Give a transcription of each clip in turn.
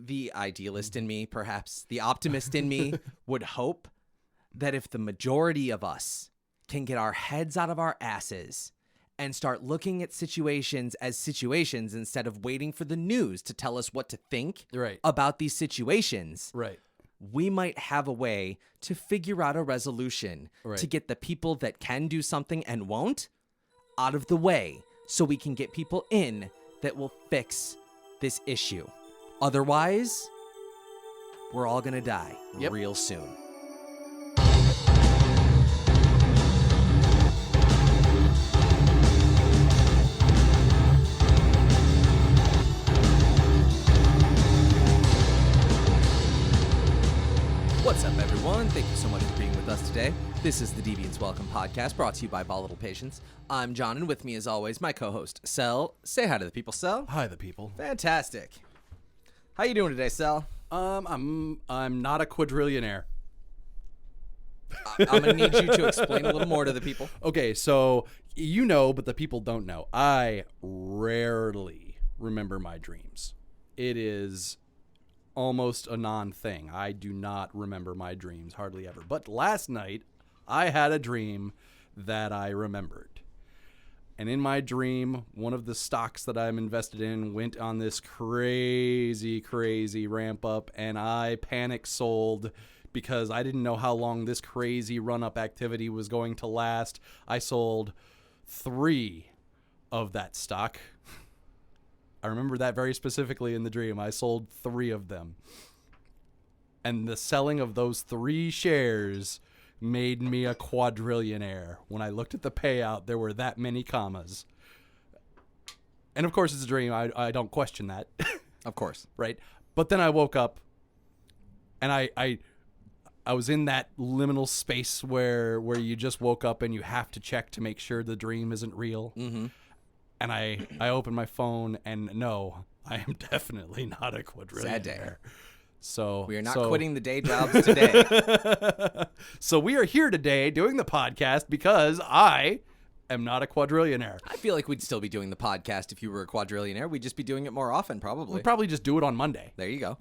the idealist in me, perhaps the optimist in me, would hope that if the majority of us can get our heads out of our asses and start looking at situations as situations instead of waiting for the news to tell us what to think about these situations, we might have a way to figure out a resolution to get the people that can do something and won't out of the way so we can get people in that will fix this issue. Otherwise, we're all gonna die real soon. What's up, everyone? Thank you so much for being with us today. This is the Deviance Welcome Podcast, brought to you by Volatile Patience. I'm John, and with me, as always, my co-host, Sel. Say hi to the people, Sel. Hi, the people. Fantastic. How you doing today, Sel? I'm not a quadrillionaire. I'm gonna need you to explain a little more to the people. Okay, so you know, but the people don't know. I rarely remember my dreams. It is almost a non-thing. I do not remember my dreams hardly ever. But last night, I had a dream that I remembered. And in my dream, one of the stocks that I'm invested in went on this crazy ramp up, and I panic sold because I didn't know how long this crazy run-up activity was going to last. I sold 3 of that stock. I remember that very specifically in the dream. I sold 3 of them. And the selling of those 3 shares made me a quadrillionaire. When I looked at the payout, there were that many commas. And of course, it's a dream. I don't question that. Of course. Right? But then I woke up, and I was in that liminal space where you just woke up and you have to check to make sure the dream isn't real. Mm-hmm. And I opened my phone, and no, I am definitely not a quadrillionaire. Sad day. So we are not quitting the day jobs today. So we are here today doing the podcast because I am not a quadrillionaire. I feel like we'd still be doing the podcast if you were a quadrillionaire. We'd just be doing it more often, probably. We'd probably just do it on Monday. There you go.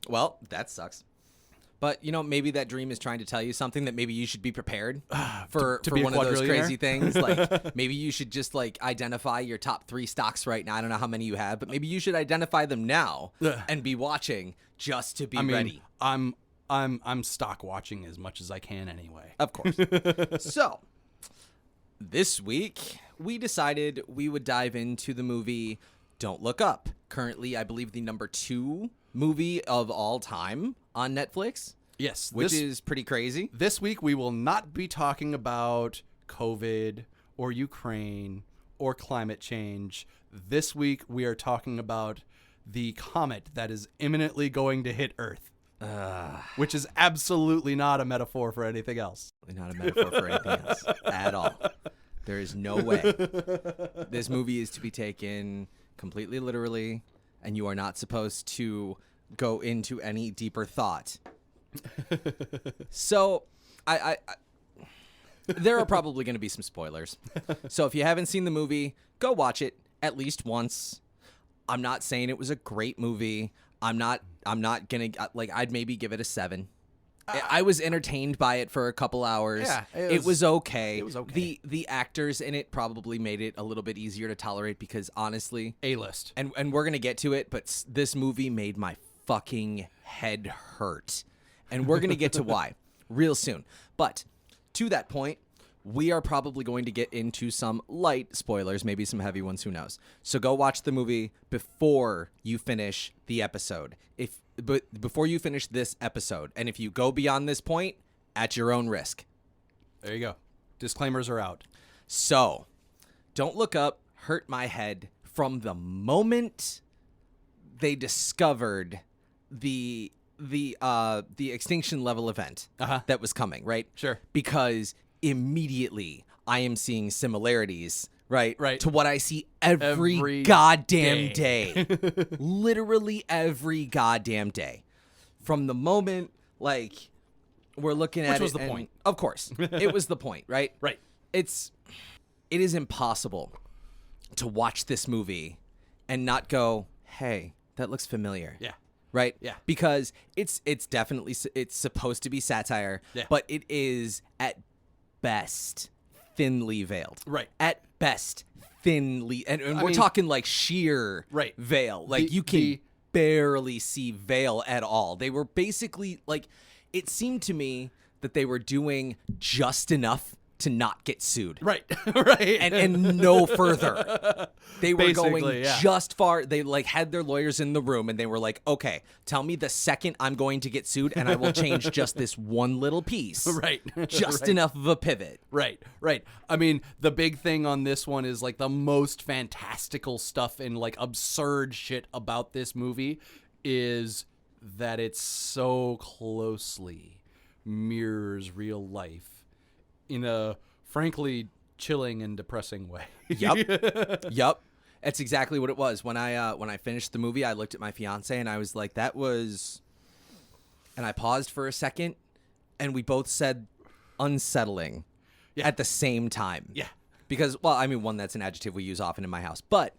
Well, that sucks. But, you know, maybe that dream is trying to tell you something that maybe you should be prepared for one of those crazy things. Like, maybe you should just, like, identify your top 3 stocks right now. I don't know how many you have, but maybe you should identify them now and be watching just to be ready. I'm stock watching as much as I can anyway. Of course. So, this week, we decided we would dive into the movie Don't Look Up. Currently, I believe the number 2 movie of all time on Netflix. Yes. Which is pretty crazy. This week, we will not be talking about COVID or Ukraine or climate change. This week, we are talking about the comet that is imminently going to hit Earth. Which is absolutely not a metaphor for anything else. Not a metaphor for anything else at all. There is no way. This movie is to be taken completely literally, and you are not supposed to go into any deeper thought. So, I there are probably going to be some spoilers. So if you haven't seen the movie, go watch it at least once. I'm not saying it was a great movie. I'm not going to, like, I'd maybe give it a 7. I was entertained by it for a couple hours. Yeah, it was okay. It was okay. The actors in it probably made it a little bit easier to tolerate because, honestly, A-list. And we're going to get to it, but this movie made my fucking head hurt. And we're going to get to why real soon. But to that point, we are probably going to get into some light spoilers, maybe some heavy ones, who knows. So go watch the movie before you finish the episode. Before you finish this episode. And if you go beyond this point, at your own risk. There you go. Disclaimers are out. So, Don't Look Up hurt my head from the moment they discovered the extinction level event that was coming, right? Sure. Because immediately I am seeing similarities, right? To what I see every goddamn day. Literally every goddamn day. From the moment, like, we're looking at it. Which was the point. Of course. It was the point, right? Right. It is impossible to watch this movie and not go, hey, that looks familiar. Yeah. Right? Yeah. Because it's definitely, it's supposed to be satire, Yeah. but it is at best thinly veiled. Right. At best thinly, and we're talking like sheer Right. veil. Like you can barely see veil at all. They were basically like, it seemed to me that they were doing just enough to not get sued. Right. Right. And no further. They were Basically, going yeah. just far. They like had their lawyers in the room and they were like, okay, tell me the second I'm going to get sued and I will change just this one little piece. Right. Just Right. enough of a pivot. Right, right. I mean, the big thing on this one is like the most fantastical stuff and like absurd shit about this movie is that it so closely mirrors real life in a frankly chilling and depressing way. Yep. Yep. That's exactly what it was. When I finished the movie, I looked at my fiance and I was like, that was, and I paused for a second and we both said unsettling at the same time. Yeah. Because, well, I mean, one, that's an adjective we use often in my house, but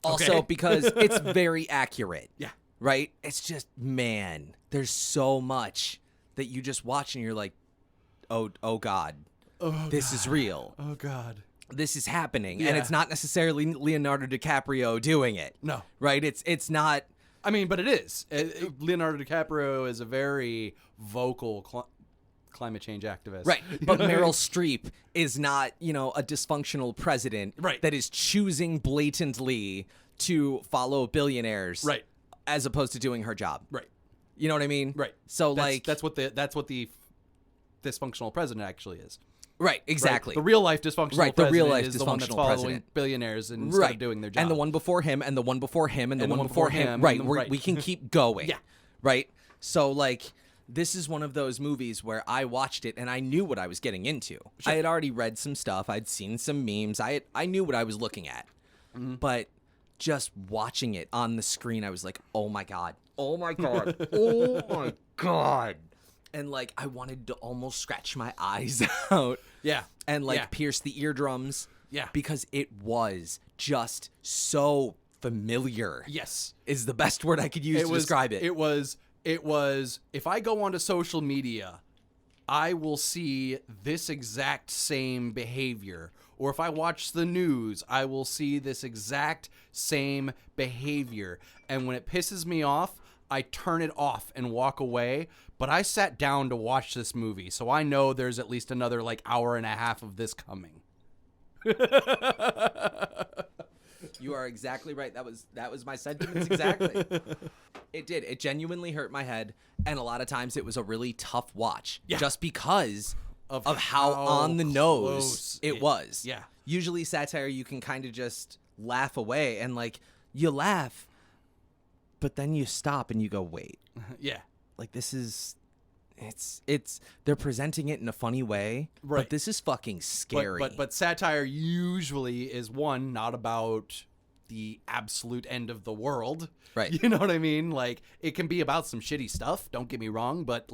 also Okay. because it's very accurate. Yeah. Right? It's just, man, there's so much that you just watch and you're like, oh God, this is real. Oh God. This is happening. Yeah. And it's not necessarily Leonardo DiCaprio doing it. No. Right? It's not. I mean, but it is. Leonardo DiCaprio is a very vocal climate change activist. Right. But Meryl Streep is not, a dysfunctional president Right. that is choosing blatantly to follow billionaires. Right. As opposed to doing her job. Right. You know what I mean? Right. So that's what the dysfunctional president actually is. Right, exactly. Right? The real life dysfunctional Right, the president real life is the one that's dysfunctional following president. billionaires instead of doing their job. And the one before him, and the one before him, and the one before him. Right, we can keep going. Yeah. Right? So, this is one of those movies where I watched it and I knew what I was getting into. Sure. I had already read some stuff. I'd seen some memes. I knew what I was looking at. Mm-hmm. But just watching it on the screen, I was like, oh my God. Oh my God. Oh my God. And I wanted to almost scratch my eyes out. Yeah. And pierce the eardrums. Yeah. Because it was just so familiar. Yes. Is the best word I could use to describe it. It was, if I go onto social media, I will see this exact same behavior. Or if I watch the news, I will see this exact same behavior. And when it pisses me off, I turn it off and walk away. But I sat down to watch this movie, so I know there's at least another hour and a half of this coming. You are exactly right. That was my sentiments exactly. It did. It genuinely hurt my head, and a lot of times it was a really tough watch. Yeah. Just because of how how on the nose close it was. Yeah. Usually satire you can kind of just laugh away, and you laugh, but then you stop and you go, wait. Yeah. This is, it's they're presenting it in a funny way, Right. but this is fucking scary. But satire usually is not about the absolute end of the world. Right. You know what I mean? It can be about some shitty stuff, don't get me wrong, but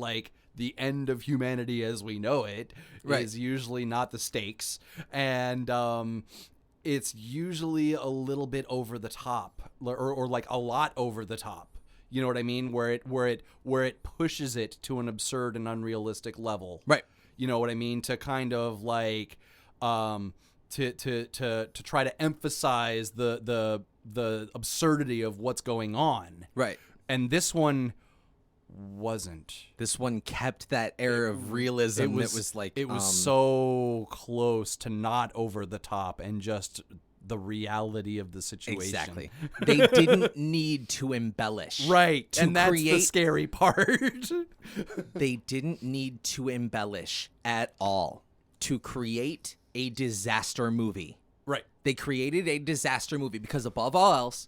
the end of humanity as we know it is usually not the stakes. And it's usually a little bit over the top or a lot over the top. You know what I mean? Where it pushes it to an absurd and unrealistic level. Right. You know what I mean? To kind of to try to emphasize the absurdity of what's going on. Right. And this one wasn't. This one kept that air of realism. It was so close to not over the top and just the reality of the situation. Exactly. They didn't need to embellish. Right. And that's the create- scary part. They didn't need to embellish at all to create a disaster movie. Right. They created a disaster movie because above all else,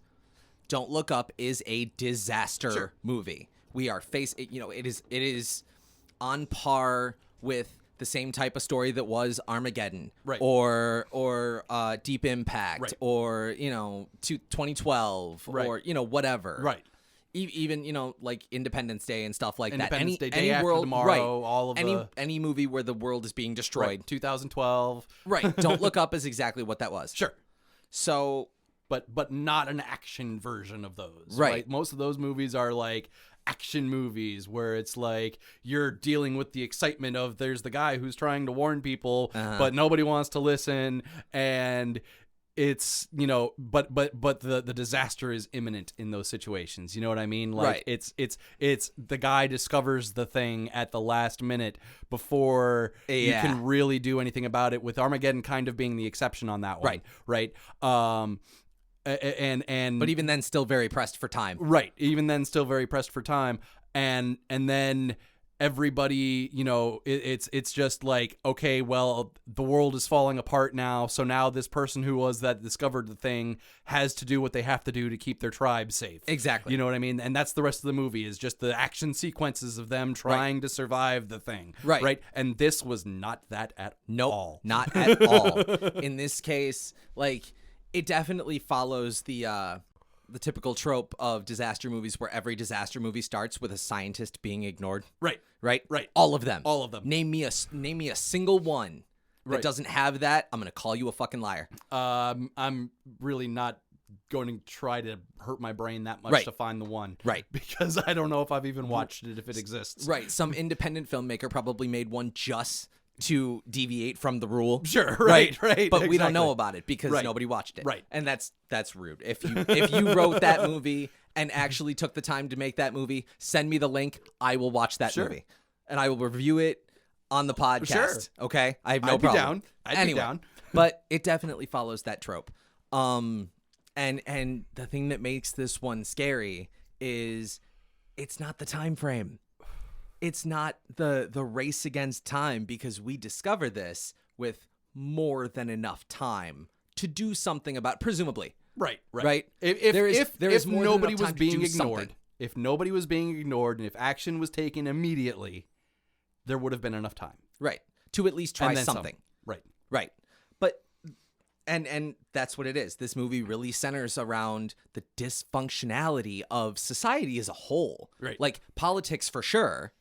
Don't Look Up is a disaster movie. We are it is on par with the same type of story that was Armageddon, right? Or Deep Impact, right. Or 2012, right. Or whatever, right? Even Independence Day and stuff like that. Independence Day, Day any After world, Tomorrow, right. all of any movie where the world is being destroyed. Right. 2012. Right. Don't Look Up is exactly what that was. Sure. So but not an action version of those. Right. Most of those movies are like action movies where it's like you're dealing with the excitement of there's the guy who's trying to warn people, but nobody wants to listen, and it's, you know, but the disaster is imminent in those situations. You know what I mean? Like it's the guy discovers the thing at the last minute before you can really do anything about it, with Armageddon kind of being the exception on that one. Right. And but even then still very pressed for time. Right. Even then still very pressed for time. And then everybody, you know, it's just like, okay, well, the world is falling apart now. So now this person who was that discovered the thing has to do what they have to do to keep their tribe safe. Exactly. You know what I mean? And that's the rest of the movie, is just the action sequences of them trying to survive the thing. Right. And this was not that at all. Not at all. In this case, like, it definitely follows the typical trope of disaster movies, where every disaster movie starts with a scientist being ignored. Right. All of them. Name me a single one that doesn't have that. I'm gonna call you a fucking liar. I'm really not going to try to hurt my brain that much to find the one. Right. Because I don't know if I've even watched it, if it exists. Right. Some independent filmmaker probably made one just to deviate from the rule. Sure, right. But we don't know about it because nobody watched it. Right. And that's rude. If you wrote that movie and actually took the time to make that movie, send me the link. I will watch that movie. And I will review it on the podcast. Sure. Okay? I have no problem. I'd be down. But it definitely follows that trope. And the thing that makes this one scary is it's not the time frame. It's not the race against time, because we discover this with more than enough time to do something about, presumably. Right. If nobody was being ignored, if nobody was being ignored, and if action was taken immediately, there would have been enough time. Right. To at least try something. Right. But and that's what it is. This movie really centers around the dysfunctionality of society as a whole. Right. Like politics for sure,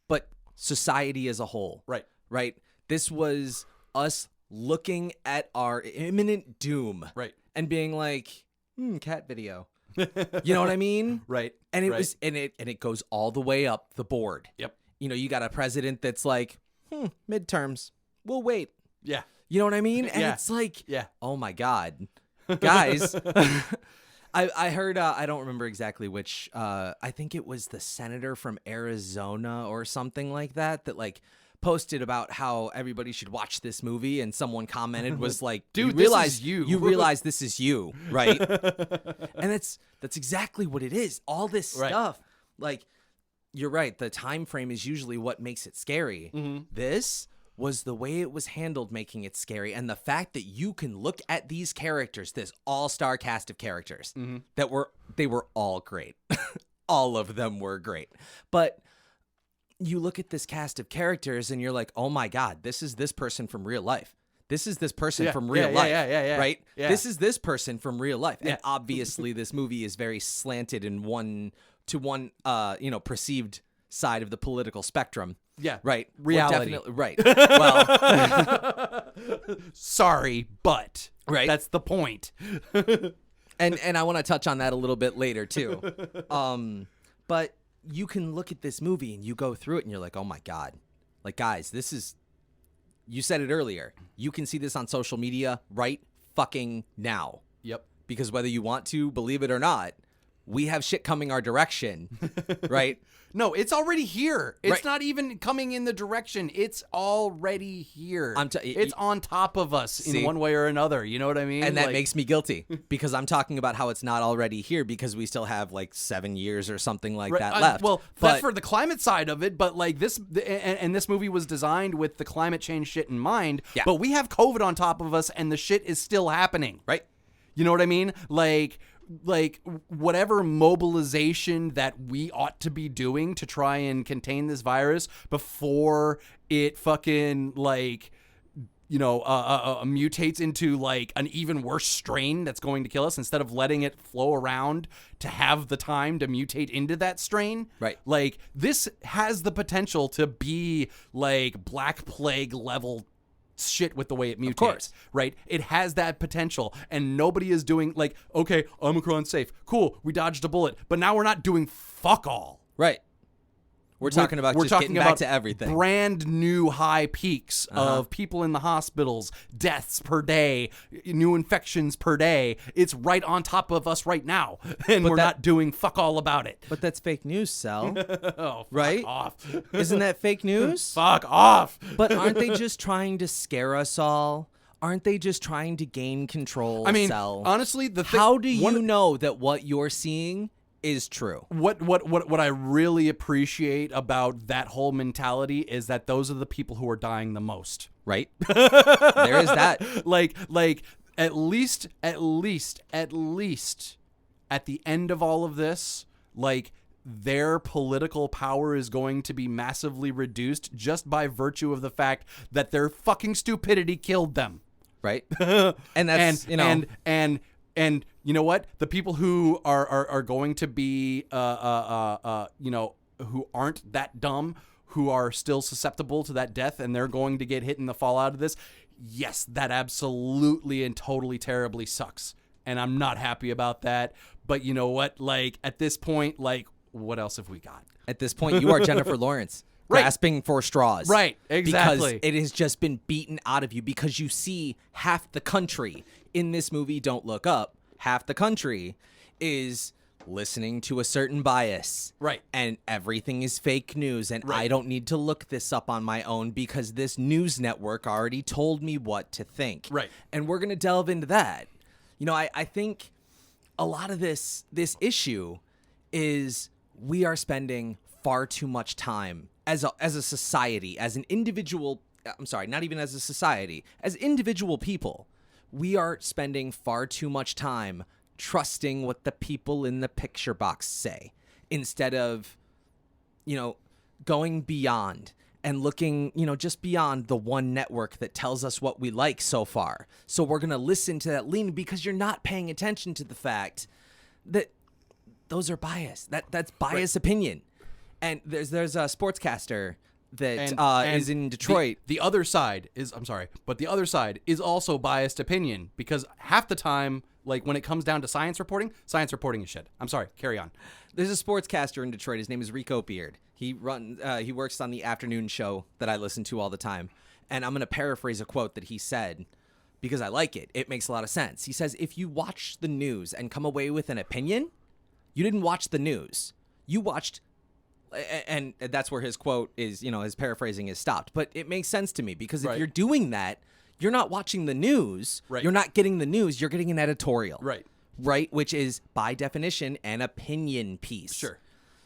but society as a whole. Right. This was us looking at our imminent doom. Right. And being like, cat video. You know what I mean? Right. And it was, and it goes all the way up the board. Yep. You know, you got a president that's like, midterms, we'll wait. Yeah. You know what I mean? And it's like, oh my God, guys. I heard, I don't remember exactly which, I think it was the senator from Arizona or something like that like posted about how everybody should watch this movie, and someone commented was like, dude, you realize this is you, right? And that's exactly what it is. All this stuff, like, you're right. The time frame is usually what makes it scary. This was the way it was handled making it scary, and the fact that you can look at these characters, this all-star cast of characters, they were all great. All of them were great. But you look at this cast of characters and you're like, oh my God, this is this person from real life. This is this person from real life. Right? Yeah. This is this person from real life. And obviously this movie is very slanted in one perceived side of the political spectrum. Yeah. Right. Reality. Definitely, right. Well, sorry, but that's the point. and I want to touch on that a little bit later too. But you can look at this movie and you go through it and you're like, oh my God, like, guys, this is, you said it earlier. You can see this on social media right fucking now. Yep. Because whether you want to believe it or not, we have shit coming our direction, right? No, it's already here. It's not even coming in the direction. It's already here. It's on top of us in one way or another. You know what I mean? And that makes me guilty, because I'm talking about how it's not already here because we still have like 7 years or something like that left. Well, that's for the climate side of it, but like this, and this movie was designed with the climate change shit in mind. Yeah. But we have COVID on top of us, and the shit is still happening. Right. You know what I mean? Like whatever mobilization that we ought to be doing to try and contain this virus before it fucking mutates into like an even worse strain that's going to kill us, instead of letting it flow around to have the time to mutate into that strain. Right. Like, this has the potential to be like Black Plague level shit with the way it mutates. Of course. Right? It has that potential, and nobody is doing like, okay, Omicron's safe. Cool, we dodged a bullet, but now we're not doing fuck all. Right. We're talking about getting back to everything. Brand new high peaks of people in the hospitals, deaths per day, new infections per day. It's right on top of us right now, and we're not doing fuck all about it. But that's fake news, Sal. Oh, fuck right? off. Isn't that fake news? Fuck off. But aren't they just trying to scare us all? Aren't they just trying to gain control, I mean, Sal? honestly, how do you know that what you're seeing is true? What I really appreciate about that whole mentality is that those are the people who are dying the most. Right? There is that. Like at least at the end of all of this, like, their political power is going to be massively reduced just by virtue of the fact that their fucking stupidity killed them. Right? And that's, and you know what? The people who are going to be, who aren't that dumb, who are still susceptible to that death, and they're going to get hit in the fallout of this. Yes, that absolutely and totally terribly sucks. And I'm not happy about that. But you know what? Like, at this point, like, what else have we got? At this point, you are Jennifer Lawrence. Right. Grasping for straws. Right, exactly. Because it has just been beaten out of you because you see half the country in this movie, Don't Look Up, half the country is listening to a certain bias. Right. And everything is fake news, and I don't need to look this up on my own because this news network already told me what to think. Right. And we're going to delve into that. You know, I think a lot of this issue is we are spending far too much time as a society, as an individual, I'm sorry, not even as a society, as individual people, we are spending far too much time trusting what the people in the picture box say instead of, going beyond and looking, just beyond the one network that tells us what we like so far. So we're going to listen to that lean because you're not paying attention to the fact that those are biased. That's biased opinion. And there's a sportscaster that is in Detroit. The other side is, I'm sorry, but the other side is also biased opinion because half the time, like when it comes down to science reporting is shit. I'm sorry, carry on. There's a sportscaster in Detroit. His name is Rico Beard. He works on the afternoon show that I listen to all the time. And I'm going to paraphrase a quote that he said because I like it. It makes a lot of sense. He says, if you watch the news and come away with an opinion, you didn't watch the news. You watched, and that's where his quote is, his paraphrasing is stopped. But it makes sense to me because if you're doing that, you're not watching the news. Right. You're not getting the news. You're getting an editorial. Right. Right, which is, by definition, an opinion piece. Sure.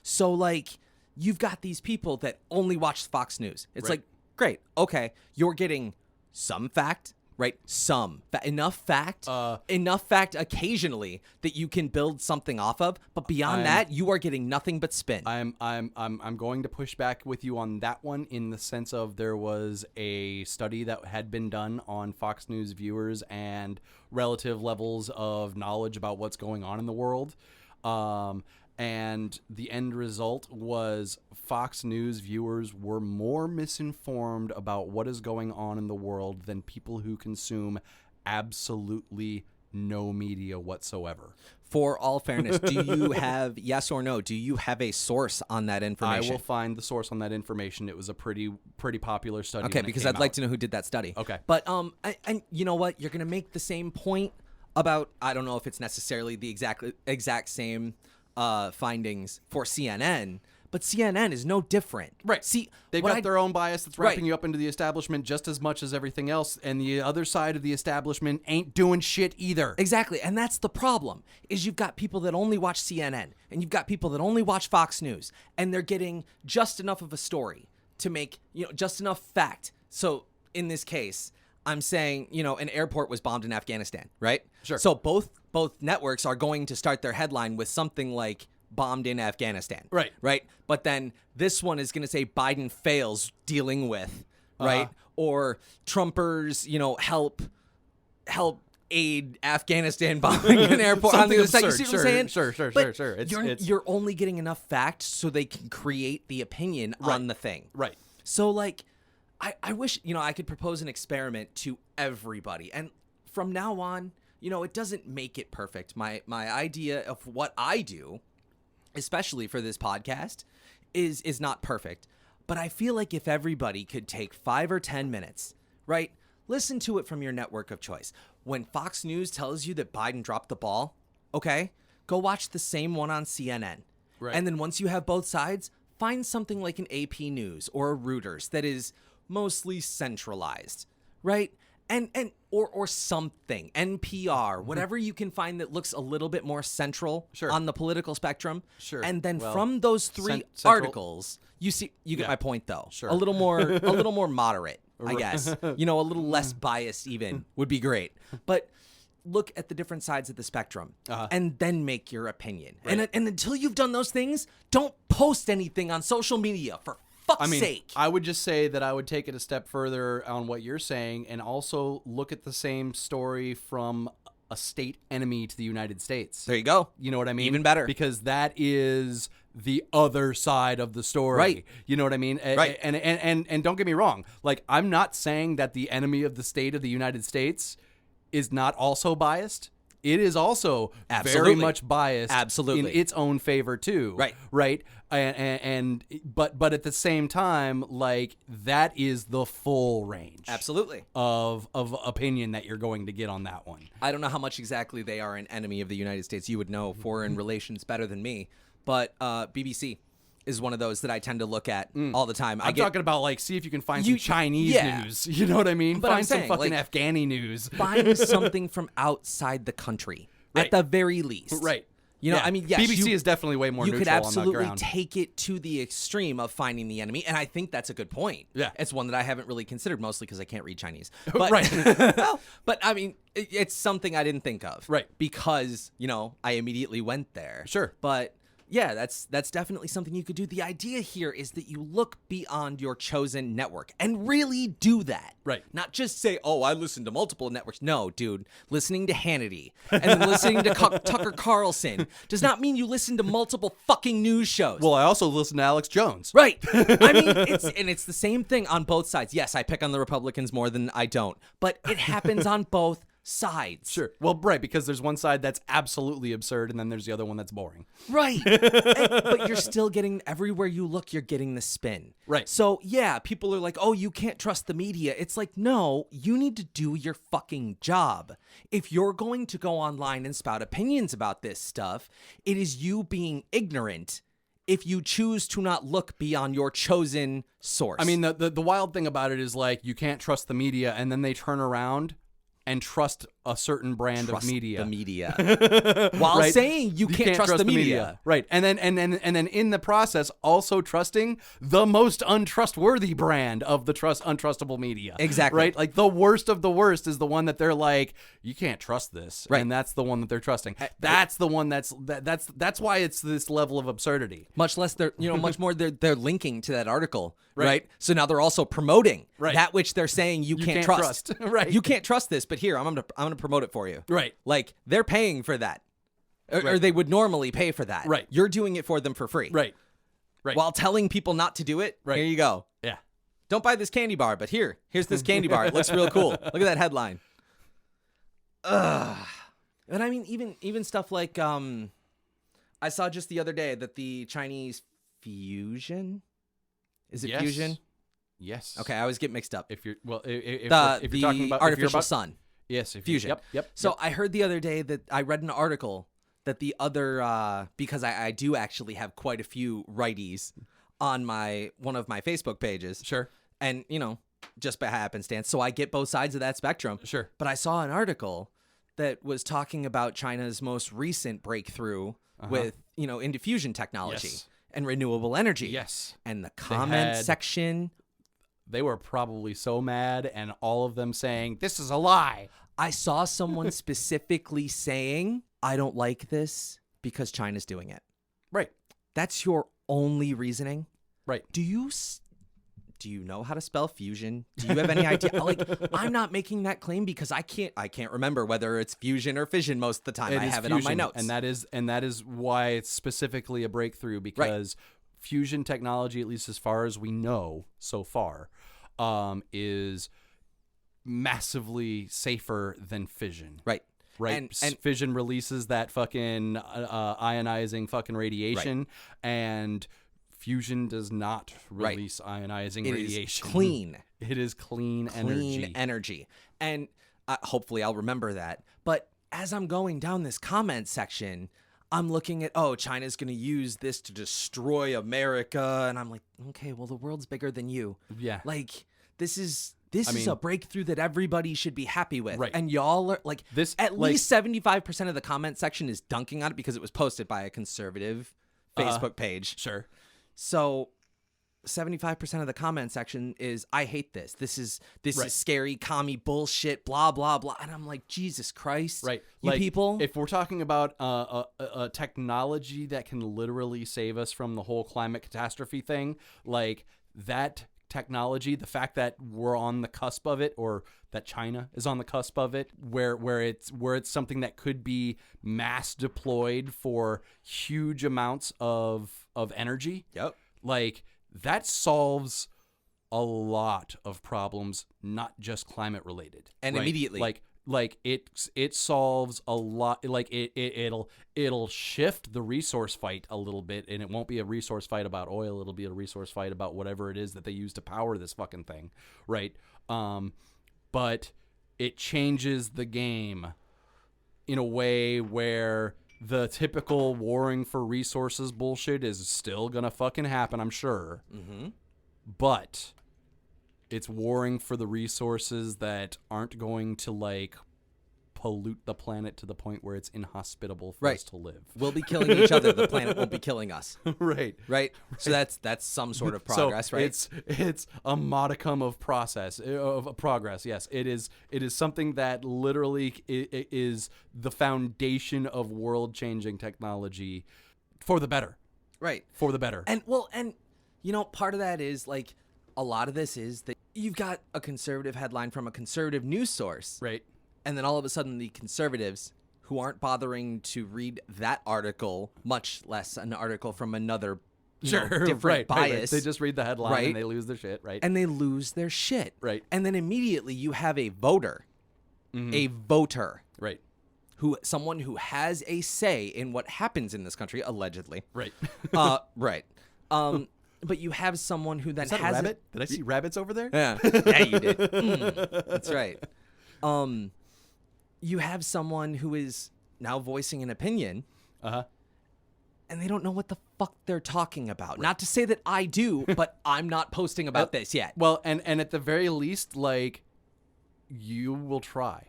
So, like, you've got these people that only watch Fox News. It's like, great, okay, you're getting some fact, right? Enough fact occasionally that you can build something off of. But beyond that, you are getting nothing but spin. I'm going to push back with you on that one in the sense of there was a study that had been done on Fox News viewers and relative levels of knowledge about what's going on in the world. And the end result was Fox News viewers were more misinformed about what is going on in the world than people who consume absolutely no media whatsoever. For all fairness, do you have, yes or no, do you have a source on that information? I will find the source on that information. It was a pretty popular study. Okay, because I'd like to know who did that study. Okay. But and you know what? You're going to make the same point about, I don't know if it's necessarily the exact same findings for CNN, but CNN is no different. Right. See, they've got their own bias that's wrapping you up into the establishment just as much as everything else, and the other side of the establishment ain't doing shit either. Exactly, and that's the problem, is you've got people that only watch CNN, and you've got people that only watch Fox News, and they're getting just enough of a story to make, just enough fact. So, in this case, I'm saying, an airport was bombed in Afghanistan, right? Sure. So both networks are going to start their headline with something like bombed in Afghanistan. Right. Right. But then this one is going to say Biden fails dealing with, right? Or Trumpers, help aid Afghanistan bombing an airport on the other side. You see what I'm saying? Sure. But Sure. You're only getting enough facts so they can create the opinion on the thing. Right. So, like, I wish, I could propose an experiment to everybody. And from now on, it doesn't make it perfect. My idea of what I do, especially for this podcast, is not perfect. But I feel like if everybody could take 5 or 10 minutes, right? Listen to it from your network of choice. When Fox News tells you that Biden dropped the ball, okay, go watch the same one on CNN. Right. And then once you have both sides, find something like an AP News or a Reuters that is mostly centralized, right? Or something, NPR, whatever you can find that looks a little bit more central on the political spectrum. Sure. And then from those three articles, you get my point though. Sure. A little more moderate, I guess. A little less biased even would be great. But look at the different sides of the spectrum and then make your opinion. Right. And until you've done those things, don't post anything on social media for fuck's sake. I would just say that I would take it a step further on what you're saying and also look at the same story from a state enemy to the United States. There you go. You know what I mean? Even better. Because that is the other side of the story. Right. You know what I mean? Right. And don't get me wrong. Like, I'm not saying that the enemy of the state of the United States is not also biased. It is also very much biased in its own favor too. Right. Right. But at the same time, like, that is the full range. Absolutely. Of opinion that you're going to get on that one. I don't know how much exactly they are an enemy of the United States. You would know foreign relations better than me. But BBC is one of those that I tend to look at all the time. I'm talking about, like, see if you can find some Chinese news. You know what I mean? But find some fucking Afghani news. Find something from outside the country, at the very least. Right. I mean, yes, BBC is definitely way more neutral on that ground. You could absolutely take it to the extreme of finding the enemy, and I think that's a good point. Yeah. It's one that I haven't really considered, mostly because I can't read Chinese. But, right. But, I mean, it's something I didn't think of. Right. Because, I immediately went there. Sure. But yeah, that's definitely something you could do. The idea here is that you look beyond your chosen network and really do that. Right. Not just say, oh, I listen to multiple networks. No, dude. Listening to Hannity and then listening to Tucker Carlson does not mean you listen to multiple fucking news shows. Well, I also listen to Alex Jones. Right. I mean, it's the same thing on both sides. Yes, I pick on the Republicans more than I don't, but it happens on both sides. Sure. Well, right, because there's one side that's absolutely absurd, and then there's the other one that's boring. Right. But you're still getting, everywhere you look, you're getting the spin. Right. So, yeah, people are like, oh, you can't trust the media. It's like, no, you need to do your fucking job. If you're going to go online and spout opinions about this stuff, it is you being ignorant if you choose to not look beyond your chosen source. I mean, the wild thing about it is, like, you can't trust the media, and then they turn around and trust a certain brand of media. The media. While saying you can't trust the media. Right. And then in the process also trusting the most untrustworthy brand of the untrustable media. Exactly. Right? Like, the worst of the worst is the one that they're like, you can't trust this. Right. And that's the one that they're trusting. That's the one that's why it's this level of absurdity. Much less much more they're linking to that article. Right. So now they're also promoting that which they're saying you can't trust. Right. You can't trust this, but here, I'm gonna promote it for you. Right. Like, they're paying for that. Or they would normally pay for that. Right. You're doing it for them for free. Right. Right. While telling people not to do it. Right. Here you go. Yeah. Don't buy this candy bar, but here's this candy bar. It looks real cool. Look at that headline. Ugh. And I mean, even stuff like, I saw just the other day that the Chinese Fusion, is it Fusion? Yes. Okay, I always get mixed up. If you're if the you're talking about artificial sun. Yes, Fusion. Yep. So I heard the other day that I read an article that the other because I do actually have quite a few righties on one of my Facebook pages. Sure. And just by happenstance, so I get both sides of that spectrum. Sure. But I saw an article that was talking about China's most recent breakthrough with into fusion technology and renewable energy. Yes. And the comment section. They were probably so mad, and all of them saying, this is a lie. I saw someone specifically saying, I don't like this because China's doing it. Right. That's your only reasoning? Right. Do you know how to spell fusion? Do you have any idea? Like, I'm not making that claim because I can't remember whether it's fusion or fission most of the time. I have it on my notes. And that is why it's specifically a breakthrough, because fusion technology, at least as far as we know so far, is massively safer than fission. Right. Right. And fission releases that fucking ionizing fucking radiation, and fusion does not release ionizing radiation. It is clean. It is clean energy. And hopefully I'll remember that. But as I'm going down this comment section, I'm looking at, China's going to use this to destroy America. And I'm like, okay, well, the world's bigger than you. Yeah. Like, this is a breakthrough that everybody should be happy with. Right. And y'all are like, this, at least 75% of the comment section is dunking on it because it was posted by a conservative Facebook page. Sure. So 75% of the comment section is, I hate this. This is scary, commie bullshit, blah, blah, blah. And I'm like, Jesus Christ. Right. You like, people. If we're talking about a technology that can literally save us from the whole climate catastrophe thing, like that technology, the fact that we're on the cusp of it, or that China is on the cusp of it, where it's something that could be mass deployed for huge amounts of energy. Yep. Like, that solves a lot of problems, not just climate related. And immediately. Like it solves a lot. Like it'll shift the resource fight a little bit, and it won't be a resource fight about oil. It'll be a resource fight about whatever it is that they use to power this fucking thing, right? But it changes the game in a way where the typical warring for resources bullshit is still gonna fucking happen, I'm sure. Mm-hmm. But it's warring for the resources that aren't going to, like, pollute the planet to the point where it's inhospitable for us to live. We'll be killing each other. The planet won't be killing us. Right. So that's some sort of progress, so right? It's a modicum of progress. Yes, it is something that literally is the foundation of world-changing technology for the better. Right. For the better. And part of that is, like, a lot of this is that you've got a conservative headline from a conservative news source. Right. And then all of a sudden the conservatives who aren't bothering to read that article, much less an article from another different bias. Right. They just read the headline and they lose their shit, right? And they lose their shit. Right. And then immediately you have a voter. Mm-hmm. A voter. Right. Someone who has a say in what happens in this country, allegedly. Right. Right. But you have someone who then has a rabbit. Did I see rabbits over there? Yeah, you did. That's right. You have someone who is now voicing an opinion, and they don't know what the fuck they're talking about. Right. Not to say that I do, but I'm not posting about this yet. Well, and at the very least, like, you will try.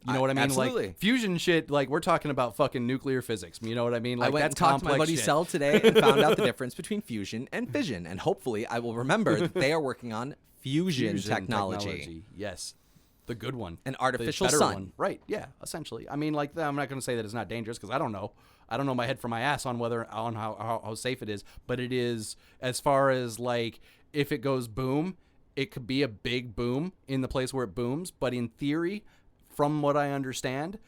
You know what I mean? Absolutely. Like, fusion shit, like, we're talking about fucking nuclear physics. You know what I mean? Like, I went that's and talked to my buddy shit. Cell today and found out the difference between fusion and fission. And hopefully I will remember that they are working on fusion technology. Yes. The good one. An artificial The better sun. one. Right. Yeah, essentially. I mean, like, I'm not going to say that it's not dangerous because I don't know. I don't know my head from my ass on how safe it is. But it is, as far as, like, if it goes boom, it could be a big boom in the place where it booms. But in theory, from what I understand,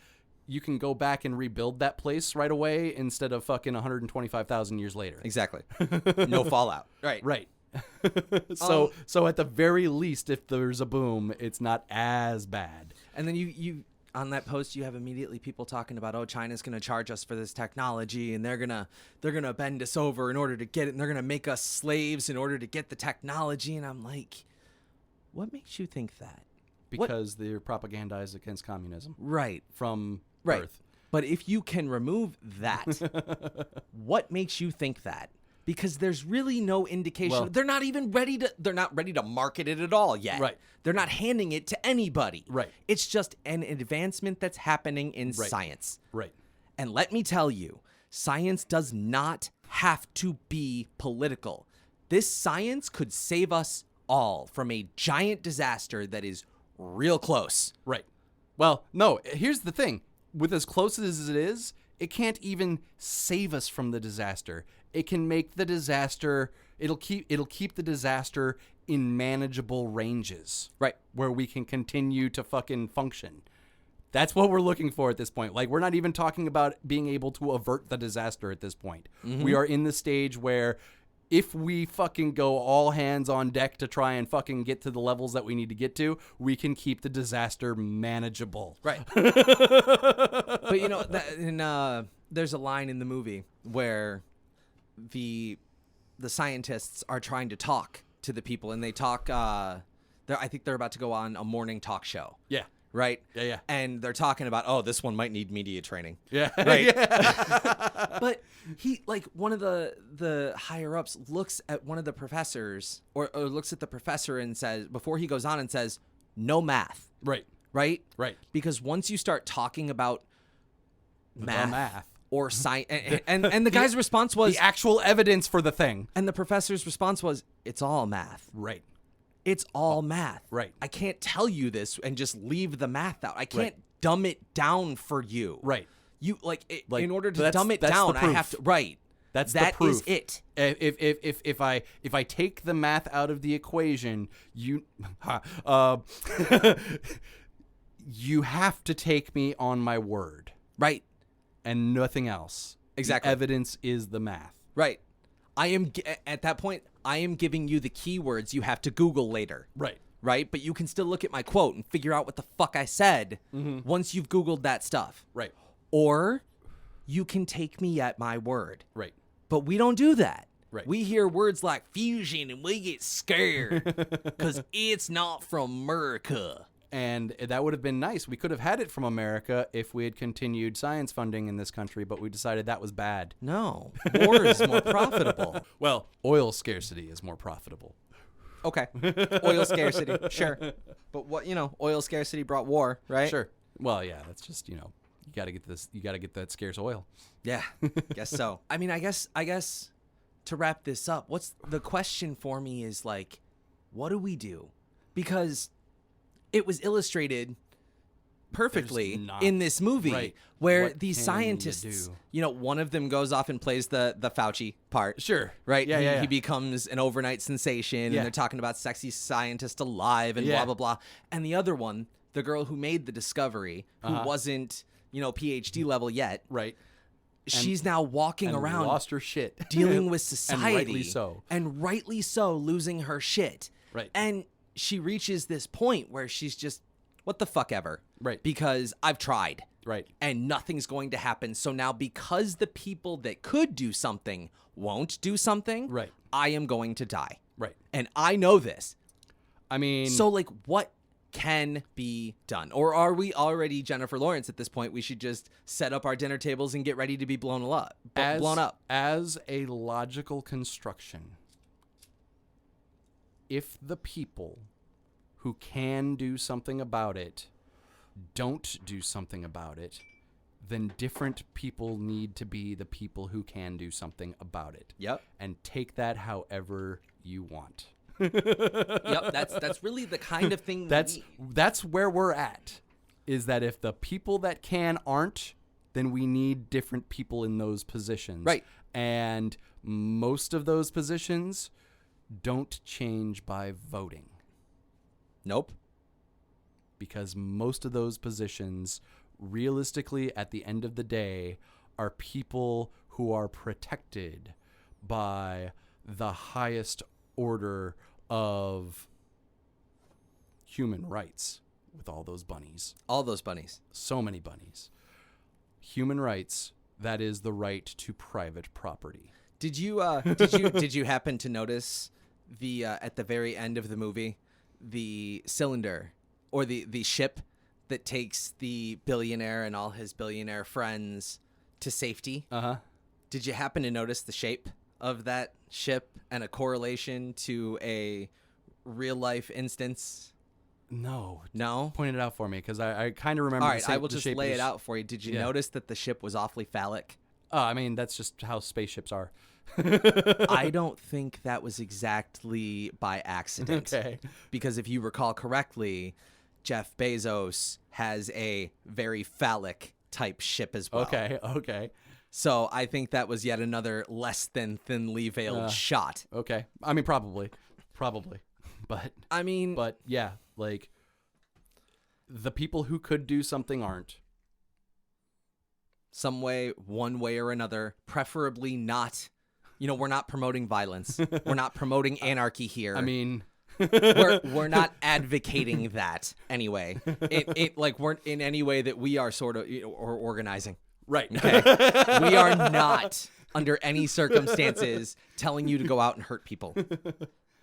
you can go back and rebuild that place right away instead of fucking 125,000 years later. Exactly. No fallout. Right. Right. So at the very least, if there's a boom, it's not as bad. And then you on that post, you have immediately people talking about, China's going to charge us for this technology, and they're gonna bend us over in order to get it, and they're gonna make us slaves in order to get the technology. And I'm like, what makes you think that? Because they're propagandized against communism. Right. From right. birth. But if you can remove that, what makes you think that? Because there's really no indication. Well, they're not ready to market it at all yet. Right. They're not handing it to anybody. Right. It's just an advancement that's happening in science. Right. And let me tell you, science does not have to be political. This science could save us all from a giant disaster that is real close. Right. Well, no, here's the thing. With as close as it is, it can't even save us from the disaster. It can make the disaster, it'll keep the disaster in manageable ranges. Right. Where we can continue to fucking function. That's what we're looking for at this point. Like, we're not even talking about being able to avert the disaster at this point. Mm-hmm. We are in the stage where if we fucking go all hands on deck to try and fucking get to the levels that we need to get to, we can keep the disaster manageable. Right. But you know, there's a line in the movie where the scientists are trying to talk to the people, and they talk. I think they're about to go on a morning talk show. Yeah. Right? Yeah. And they're talking about, oh, this one might need media training. Yeah. Right. Yeah. But he, like, one of the higher ups looks at one of the professors or looks at the professor and says, before he goes on and says, no math. Right. Right? Right. Because once you start talking about math. Or science, and the guy's response was the actual evidence for the thing. And the professor's response was, it's all math. Right. It's all math. Right. I can't tell you this and just leave the math out. I can't dumb it down for you. Right. You in order to dumb it that's down, the I proof. have to. Right. That the proof. Is it. If I take the math out of the equation, you you have to take me on my word. Right. And nothing else. Exactly. The evidence is the math. Right. At that point, I am giving you the keywords you have to Google later. Right. Right? But you can still look at my quote and figure out what the fuck I said once you've Googled that stuff. Right. Or you can take me at my word. Right. But we don't do that. Right. We hear words like fusion and we get scared because it's not from America. And that would have been nice. We could have had it from America if we had continued science funding in this country, but we decided that was bad. No. War is more profitable. Well, oil scarcity is more profitable. Okay. Oil scarcity. Sure. But oil scarcity brought war, right? Sure. Well, yeah, that's just, you got to get this. You got to get that scarce oil. Yeah. Guess so. I mean, I guess to wrap this up, what's the question for me is like, what do we do? Because it was illustrated perfectly in this movie where what these can scientists, you do? One of them goes off and plays the Fauci part. Sure. Right? Yeah, He becomes an overnight sensation and they're talking about sexy scientist alive and blah, blah, blah. And the other one, the girl who made the discovery, who wasn't, PhD level yet. Right. She's now walking around. Lost her shit. Dealing with society. And rightly so. And rightly so, losing her shit. Right. And she reaches this point where she's just, what the fuck ever. Right. Because I've tried. Right. And nothing's going to happen. So now because the people that could do something won't do something, right, I am going to die. Right. And I know this. I mean... So, what can be done? Or are we already Jennifer Lawrence at this point? We should just set up our dinner tables and get ready to be blown up. As a logical construction, if the people who can do something about it don't do something about it, then different people need to be the people who can do something about it. Yep. And take that however you want. Yep, that's really the kind of thing that's where we're at, is that if the people that can aren't, then we need different people in those positions. Right. And most of those positions don't change by voting. Nope. Because most of those positions, realistically, at the end of the day, are people who are protected by the highest order of human rights, with all those bunnies. All those bunnies. So many bunnies. Human rights, that is the right to private property. Did you happen to notice the at the very end of the movie, the cylinder or the ship that takes the billionaire and all his billionaire friends to safety? Uh-huh. Did you happen to notice the shape of that ship and a correlation to a real life instance? No. No? Point it out for me, because I kind of remember. All right, I will just lay it out for you. Did you notice that the ship was awfully phallic? I mean, that's just how spaceships are. I don't think that was exactly by accident. Okay. Because if you recall correctly, Jeff Bezos has a very phallic type ship as well. Okay. So I think that was yet another less than thinly veiled shot. Okay. I mean, probably. But yeah, like, the people who could do something aren't. Some way, one way or another, preferably not You know, we're not promoting violence. We're not promoting anarchy here. I mean, we're not advocating that anyway. It like we're in any way that we are sort of or organizing. right. Okay, we are not under any circumstances telling you to go out and hurt people,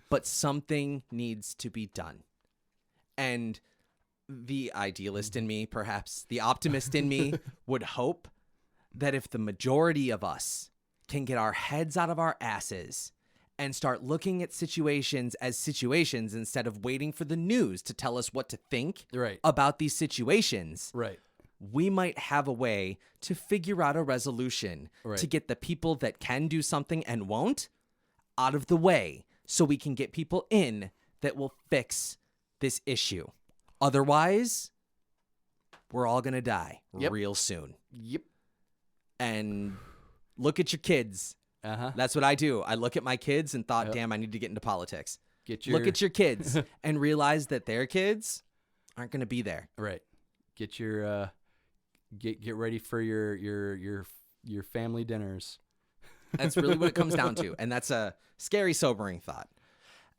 but something needs to be done. And the idealist in me, perhaps the optimist in me, would hope that if the majority of us can get our heads out of our asses and start looking at situations as situations instead of waiting for the news to tell us what to think Right. about these situations, Right. we might have a way to figure out a resolution Right. to get the people that can do something and won't out of the way so we can get people in that will fix this issue. Otherwise, we're all going to die real soon. Yep. And look at your kids. That's what I do. I look at my kids and thought, damn, I need to get into politics. Look at your kids and realize that their kids aren't going to be there. Right. Get your get ready for your family dinners. That's really what it comes down to. And that's a scary, sobering thought.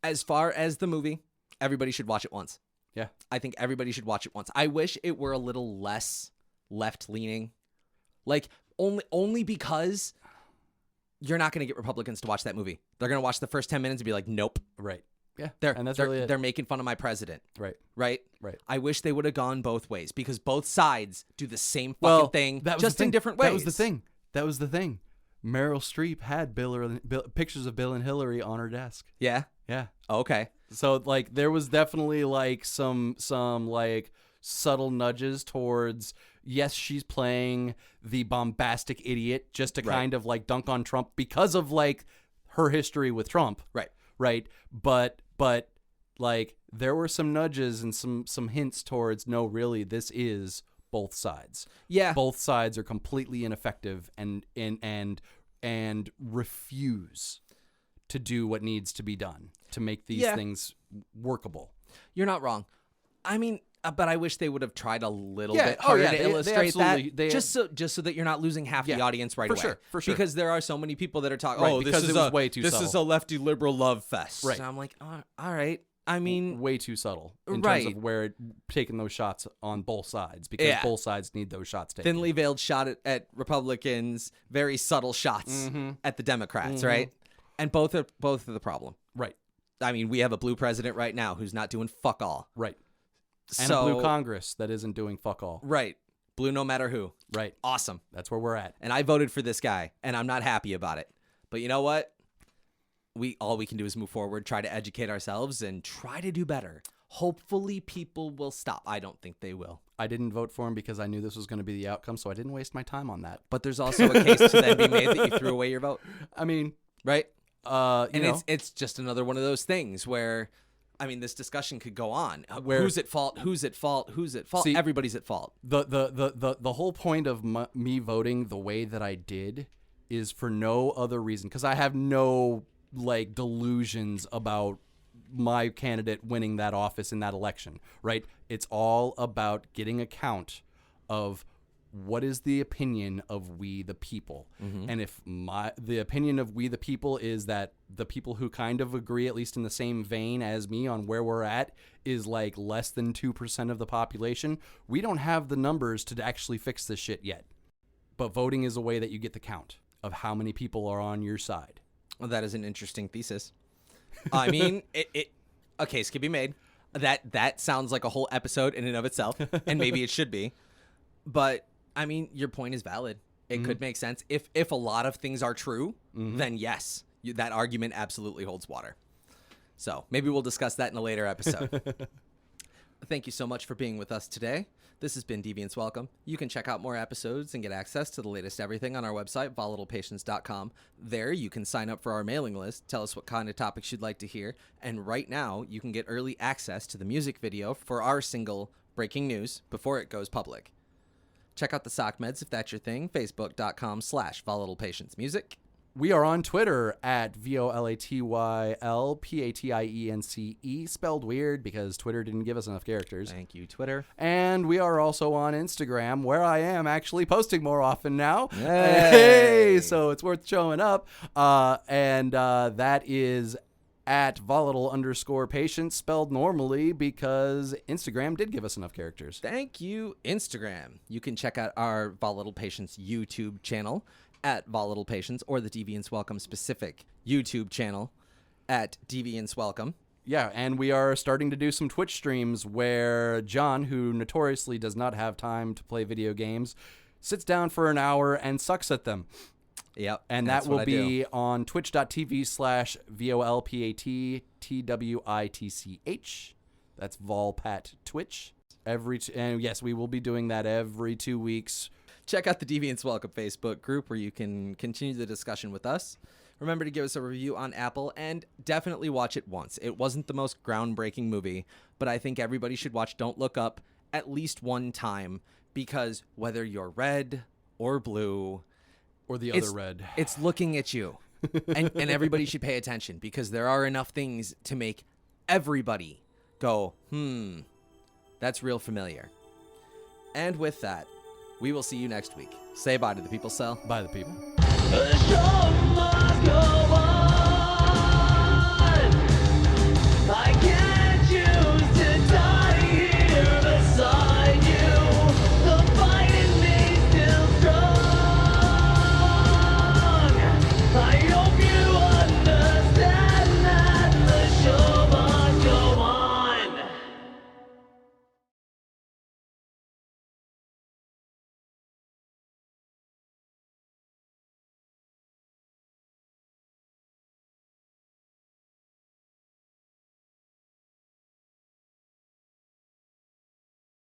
As far as the movie, everybody should watch it once. Yeah. I think everybody should watch it once. I wish it were a little less left-leaning. Like, only because you're not going to get Republicans to watch that movie. They're going to watch the first 10 minutes and be like, nope. Right. Yeah. They're making fun of my president. Right. Right? Right. I wish they would have gone both ways because both sides do the same fucking thing, just in different ways. That was the thing. Meryl Streep had pictures of Bill and Hillary on her desk. Yeah? Yeah. Okay. So like there was definitely like some like subtle nudges towards, yes, she's playing the bombastic idiot just to kind of like dunk on Trump because of like her history with Trump. Right. Right. But like there were some nudges and some hints towards, no, really, this is both sides. Yeah. Both sides are completely ineffective and refuse to do what needs to be done to make these things workable. You're not wrong. I mean, but I wish they would have tried a little bit harder to illustrate that, just so that you're not losing half the audience right away. For sure. Because there are so many people that are talking. Right, Oh, because it was way too subtle. This is a lefty liberal love fest. Right. And I'm like, all right. I mean, way too subtle in terms of where taking those shots on both sides because both sides need those shots taken. Thinly veiled shot at Republicans, very subtle shots at the Democrats, right? And both are the problem. Right. I mean, we have a blue president right now who's not doing fuck all. Right. And a blue Congress that isn't doing fuck all. Right. Blue no matter who. Right. Awesome. That's where we're at. And I voted for this guy, and I'm not happy about it. But you know what? All we can do is move forward, try to educate ourselves, and try to do better. Hopefully people will stop. I don't think they will. I didn't vote for him because I knew this was going to be the outcome, so I didn't waste my time on that. But there's also a case to then be made that you threw away your vote. I mean, right? And it's just another one of those things where, I mean, this discussion could go on. Who's at fault? Who's at fault? Who's at fault? See, everybody's at fault. The whole point of me voting the way that I did is for no other reason, because I have no like delusions about my candidate winning that office in that election, right? It's all about getting a count of what is the opinion of we the people. And if the opinion of we the people is that the people who kind of agree, at least in the same vein as me on where we're at, is like less than 2% of the population, we don't have the numbers to actually fix this shit yet. But voting is a way that you get the count of how many people are on your side. Well, that is an interesting thesis. I mean, a case could be made. That sounds like a whole episode in and of itself, and maybe it should be. But I mean, your point is valid. It could make sense. If a lot of things are true, then yes, that argument absolutely holds water. So maybe we'll discuss that in a later episode. Thank you so much for being with us today. This has been Deviance Welcome. You can check out more episodes and get access to the latest everything on our website, volatilepatience.com. There, you can sign up for our mailing list, tell us what kind of topics you'd like to hear, and right now, you can get early access to the music video for our single, Breaking News, before it goes public. Check out the sock meds if that's your thing, facebook.com/volatilepatiencemusic. We are on Twitter at VOLATYLPATIENCE, spelled weird because Twitter didn't give us enough characters. Thank you, Twitter. And we are also on Instagram, where I am actually posting more often now. Hey! So it's worth showing up. And that is at volatile_patience, spelled normally because Instagram did give us enough characters. Thank you, Instagram. You can check out our Volatile Patience YouTube channel at Volatile Patience, or the Deviance Welcome specific YouTube channel at Deviance Welcome. Yeah, and we are starting to do some Twitch streams where John, who notoriously does not have time to play video games, sits down for an hour and sucks at them. Yep. And that will be on twitch.tv/VOLPATTWITCH. That's Volpat Twitch. And yes, we will be doing that every 2 weeks. Check out the Deviance Welcome Facebook group where you can continue the discussion with us. Remember to give us a review on Apple and definitely watch it once. It wasn't the most groundbreaking movie, but I think everybody should watch Don't Look Up at least one time because whether you're red or blue or the other red, it's looking at you. and everybody should pay attention because there are enough things to make everybody go, that's real familiar. And with that, we will see you next week. Say bye to the people, Cell. Bye, the people.